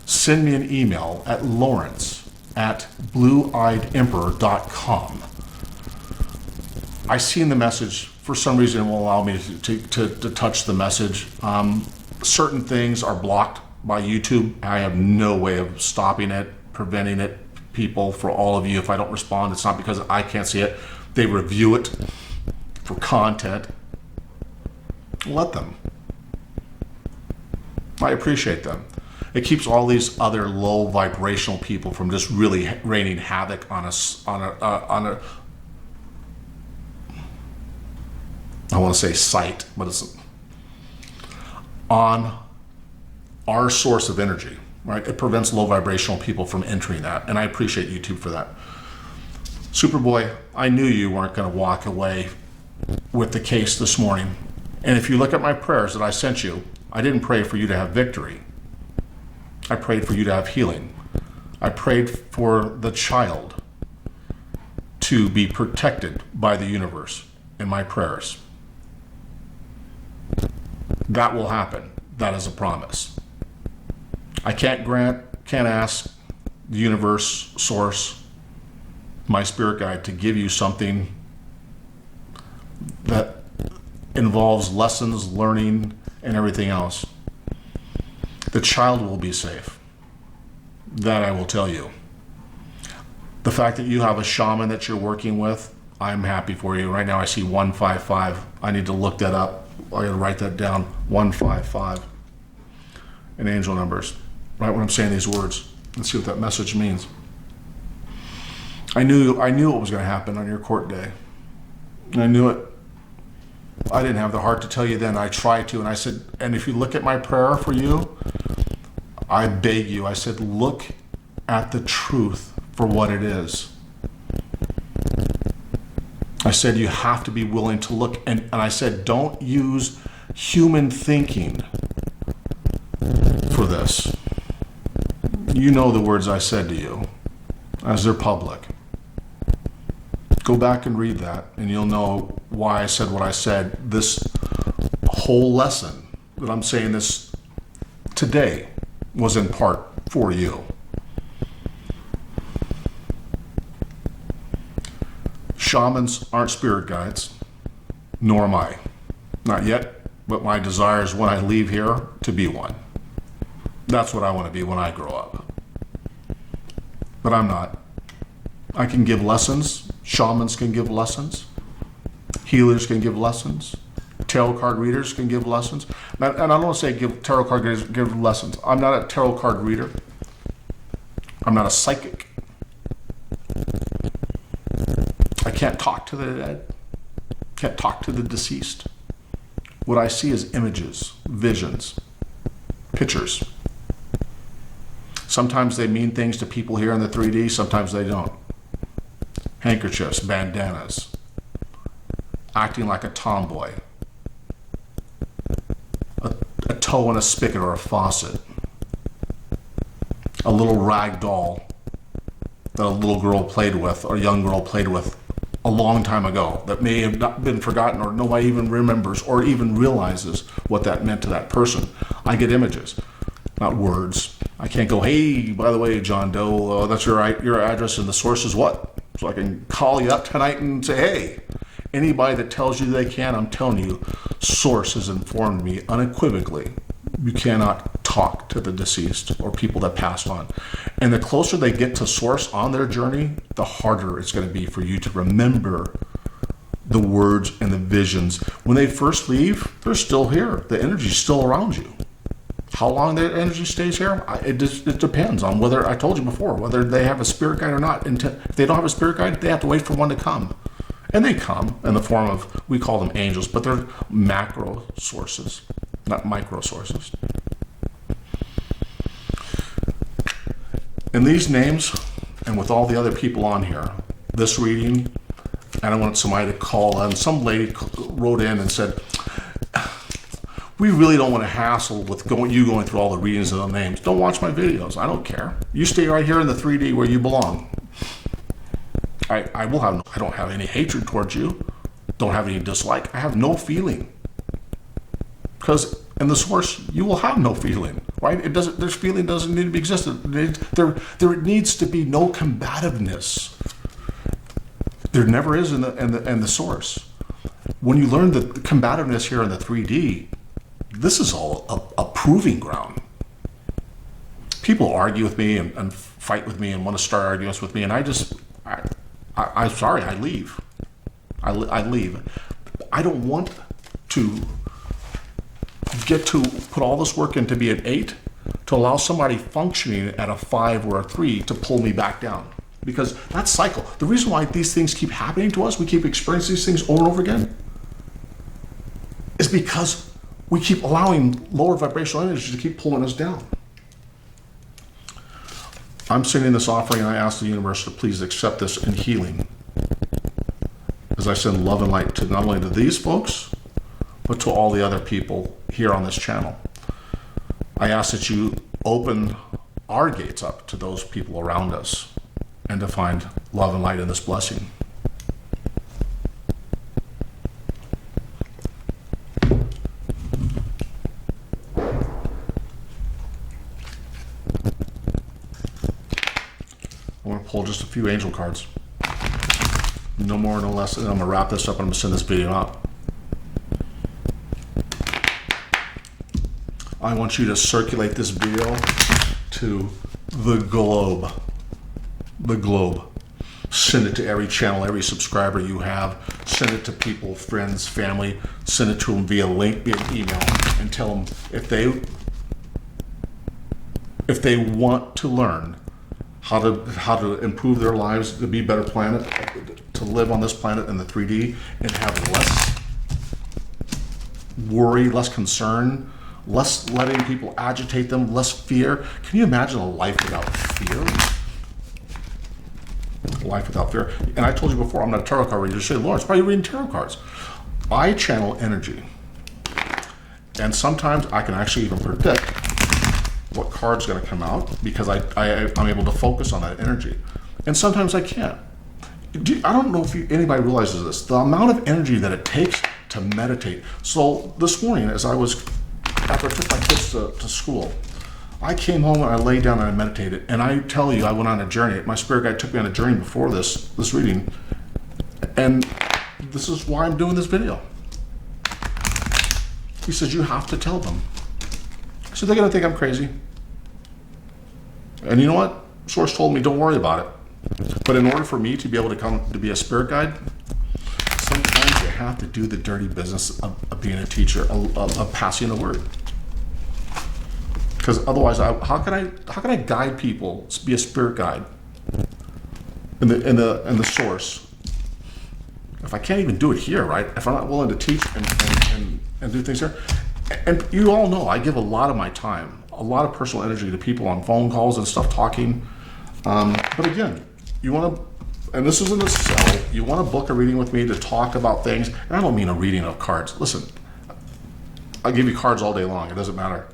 Send me an email at lawrence@blueeyedemperor.com. I seen the message. For some reason, it won't allow me to touch the message. Certain things are blocked by YouTube. I have no way of stopping it, preventing it. People, for all of you, if I don't respond, it's not because I can't see it. They review it for content. Let them. I appreciate them. It keeps all these other low vibrational people from just really raining havoc on us, on a I want to say site, but it's on our source of energy, right? It prevents low vibrational people from entering that, and I appreciate YouTube for that. Superboy, I knew you weren't going to walk away with the case this morning. And if you look at my prayers that I sent you, I didn't pray for you to have victory. I prayed for you to have healing. I prayed for the child to be protected by the universe in my prayers. That will happen. That is a promise. I can't ask the universe, source, my spirit guide to give you something that involves lessons, learning, and everything else. The child will be safe. That I will tell you. The fact that you have a shaman that you're working with, I'm happy for you. Right now I see 155. I need to look that up. I gotta write that down. 155. And angel numbers. Right when I'm saying these words. Let's see what that message means. I knew what was gonna happen on your court day. I knew it. I didn't have the heart to tell you then. I tried to, and I said, and if you look at my prayer for you, I beg you, I said, look at the truth for what it is. I said, you have to be willing to look, and I said, don't use human thinking for this. You know the words I said to you, as they're public. Go back and read that, and you'll know why I said what I said. This whole lesson that I'm saying this today was in part for you. Shamans aren't spirit guides, nor am I. Not yet, but my desire is when I leave here to be one. That's what I want to be when I grow up. But I'm not. I can give lessons. Shamans can give lessons. Healers can give lessons. Tarot card readers can give lessons. And I don't want to say tarot card readers give lessons. I'm not a tarot card reader. I'm not a psychic. I can't talk to the dead. Can't talk to the deceased. What I see is images, visions, pictures. Sometimes they mean things to people here in the 3D, sometimes they don't. Handkerchiefs, bandanas, acting like a tomboy, a toe in a spigot or a faucet, a little rag doll that a little girl played with or a young girl played with a long time ago that may have not been forgotten or nobody even remembers or even realizes what that meant to that person. I get images, not words. I can't go, hey, by the way, John Doe, that's your address and the source is what? So I can call you up tonight and say, hey, anybody that tells you they can, I'm telling you, source has informed me unequivocally, you cannot talk to the deceased or people that passed on. And the closer they get to source on their journey, the harder it's going to be for you to remember the words and the visions. When they first leave, they're still here. The energy's still around you. How long that energy stays here, it depends on whether, I told you before, whether they have a spirit guide or not. And if they don't have a spirit guide, they have to wait for one to come. And they come in the form of, we call them angels, but they're macro sources, not micro sources. And these names, and with all the other people on here, this reading, and I want somebody to call, and some lady wrote in and said, we really don't want to hassle with going through all the readings of the names. Don't watch my videos. I don't care. You stay right here in the 3D where you belong. I don't have any hatred towards you. Don't have any dislike. I have no feeling. Because in the source, you will have no feeling, right? This feeling doesn't need to be existed. There needs to be no combativeness. There never is in the source. When you learn the combativeness here in the 3D, this is all a proving ground. People argue with me and fight with me and want to start arguments with me, and I'm sorry, I leave. I leave. I don't want to get to put all this work in to be an 8 to allow somebody functioning at a 5 or a 3 to pull me back down. Because that's cycle. The reason why these things keep happening to us, we keep experiencing these things over and over again, is because we keep allowing lower vibrational energy to keep pulling us down. I'm sending this offering, and I ask the universe to please accept this in healing, as I send love and light to not only to these folks, but to all the other people here on this channel. I ask that you open our gates up to those people around us and to find love and light in this blessing. I'm going to pull just a few angel cards. No more, no less. And I'm going to wrap this up and I'm going to send this video out. I want you to circulate this video to the globe. The globe. Send it to every channel, every subscriber you have. Send it to people, friends, family. Send it to them via link, via email, and tell them if they want to learn how to improve their lives, to be a better planet, to live on this planet in the 3D and have less worry, less concern, less letting people agitate them, less fear. Can you imagine a life without fear? Life without fear. And I told you before, I'm not a tarot card reader. You say, Lawrence, why are you reading tarot cards? I channel energy. And sometimes I can actually even predict what card's going to come out because I'm able to focus on that energy. And sometimes I can't. I don't know if anybody realizes this, the amount of energy that it takes to meditate. So this morning, after I took my kids to school, I came home and I laid down and I meditated. And I tell you, I went on a journey. My spirit guide took me on a journey before this reading. And this is why I'm doing this video. He says, you have to tell them. So they're going to think I'm crazy. And you know what? Source told me, don't worry about it. But in order for me to be able to come to be a spirit guide, sometimes you have to do the dirty business of being a teacher, of passing the word. Because otherwise, how can I guide people, be a spirit guide in the source, if I can't even do it here, right? If I'm not willing to teach and do things here. And you all know I give a lot of my time, a lot of personal energy to people on phone calls and stuff, talking. But again, you want to, and this isn't a sell, you want to book a reading with me to talk about things. And I don't mean a reading of cards. Listen, I'll give you cards all day long. It doesn't matter.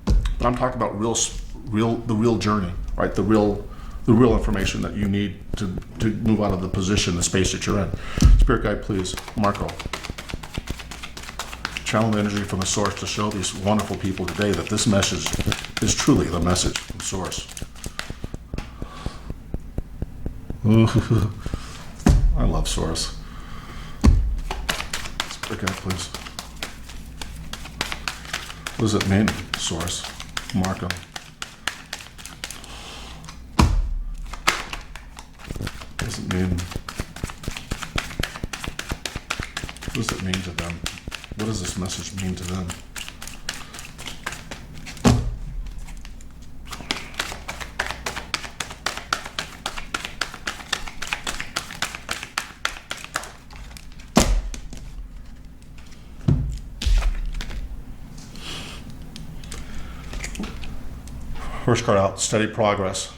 But I'm talking about the real journey, right? The real information that you need to move out of the position, the space that you're in. Spirit guide, please, Marco. Channel the energy from the source to show these wonderful people today that this message is truly the message from source. I love source. Spirit guide, please. What does it mean, source? Marco. What does it mean? What does it mean to them? What does this message mean to them? First card out, steady progress.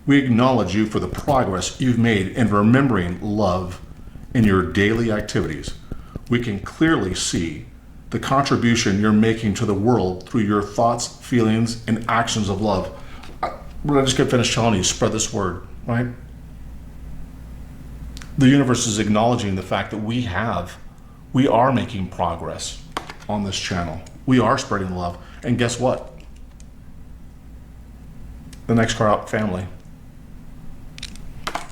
We acknowledge you for the progress you've made in remembering love in your daily activities. We can clearly see the contribution you're making to the world through your thoughts, feelings, and actions of love. When I just get finished telling you, spread this word, right? The universe is acknowledging the fact that we are making progress on this channel. We are spreading love. And guess what? The next card out, family.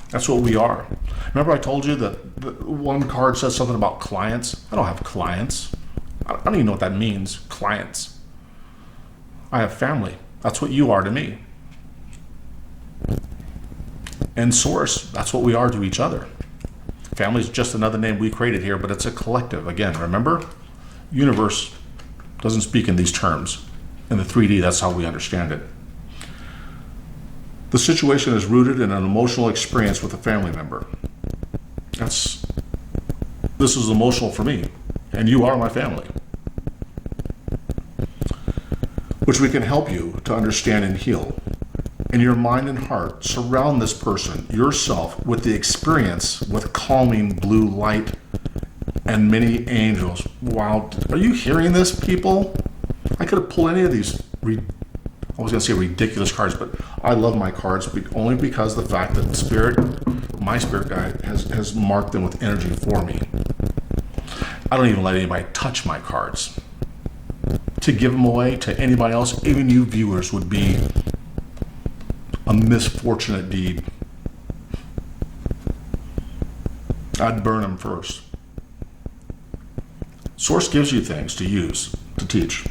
That's what we are. Remember I told you that the one card says something about clients? I don't have clients. I don't even know what that means, clients. I have family. That's what you are to me. And source, that's what we are to each other. Family is just another name we created here, but it's a collective. Again, remember, universe doesn't speak in these terms. In the 3D, that's how we understand it. The situation is rooted in an emotional experience with a family member. This is emotional for me, and you are my family. Which we can help you to understand and heal. In your mind and heart, surround this person, yourself, with the experience with calming blue light and many angels. Wow, are you hearing this, people? I could have pulled any of these, I was going to say ridiculous cards, but I love my cards only because of the fact that my spirit guide has marked them with energy for me. I don't even let anybody touch my cards. To give them away to anybody else, even you viewers, would be a misfortunate deed. I'd burn them first. Source gives you things to use, to teach.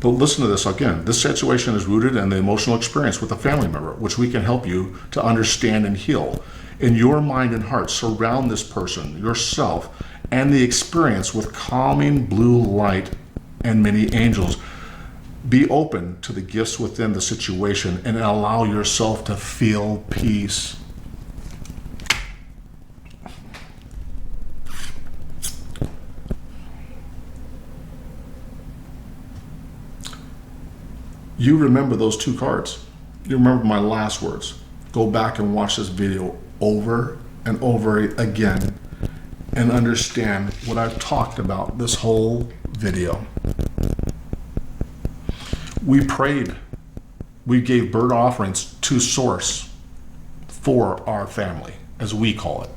But listen to this again. This situation is rooted in the emotional experience with a family member, which we can help you to understand and heal. In your mind and heart, surround this person, yourself, and the experience with calming blue light and many angels. Be open to the gifts within the situation and allow yourself to feel peace. You remember those two cards. You remember my last words. Go back and watch this video over and over again and understand what I've talked about this whole video. We prayed. We gave burnt offerings to Source for our family, as we call it.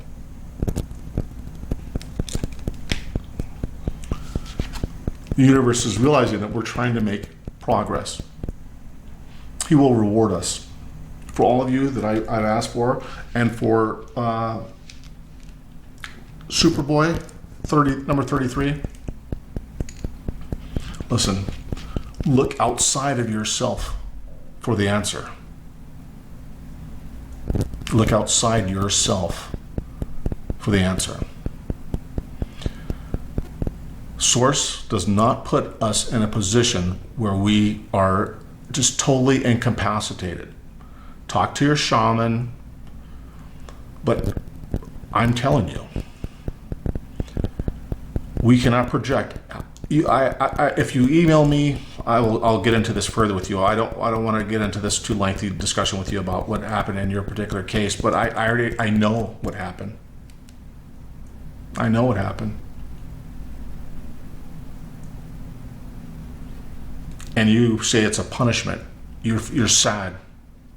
The universe is realizing that we're trying to make progress. He will reward us. For all of you that I've asked for, and for Superboy, number 33, listen, look outside of yourself for the answer. Look outside yourself for the answer. Source does not put us in a position where we are just totally incapacitated. Talk to your shaman, but I'm telling you, we cannot project. If you email me, I'll get into this further with you. I don't want to get into this too lengthy discussion with you about what happened in your particular case, but I know what happened. I know what happened. And you say it's a punishment. You're sad.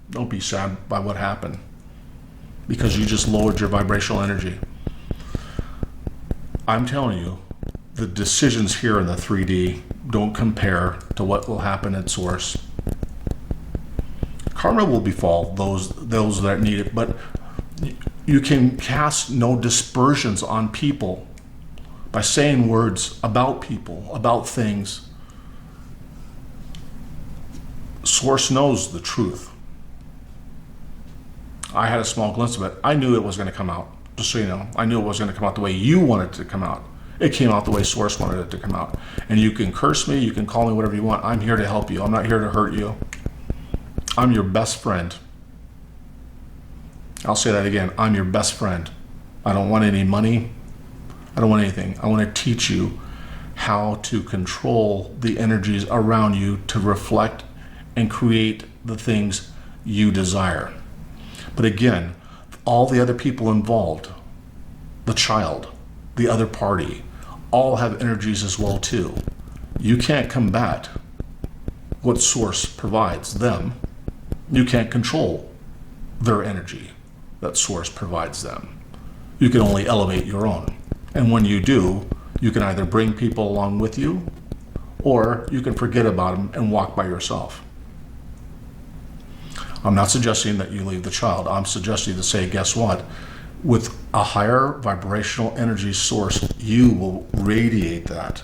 Don't be sad by what happened, because you just lowered your vibrational energy. I'm telling you, the decisions here in the 3D don't compare to what will happen at Source. Karma will befall those that need it, but you can cast no dispersions on people by saying words about people, about things. Source knows the truth. I had a small glimpse of it. I knew it was going to come out, just so you know. I knew it was going to come out the way you wanted it to come out. It came out the way Source wanted it to come out. And you can curse me, you can call me whatever you want. I'm here to help you. I'm not here to hurt you. I'm your best friend. I'll say that again. I'm your best friend. I don't want any money. I don't want anything. I want to teach you how to control the energies around you to reflect and create the things you desire. But again, all the other people involved, the child, the other party, all have energies as well too. You can't combat what source provides them. You can't control their energy that source provides them. You can only elevate your own. And when you do, you can either bring people along with you, or you can forget about them and walk by yourself. I'm not suggesting that you leave the child. I'm suggesting to say, guess what? With a higher vibrational energy source, you will radiate that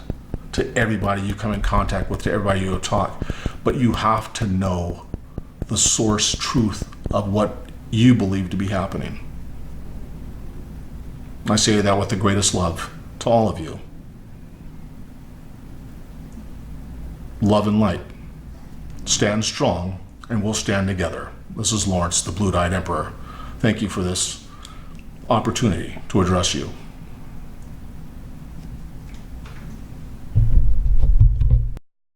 to everybody you come in contact with, to everybody you talk. But you have to know the source truth of what you believe to be happening. I say that with the greatest love to all of you. Love and light. Stand strong, and we'll stand together. This is Lawrence, the Blue-Dyed Emperor. Thank you for this opportunity to address you.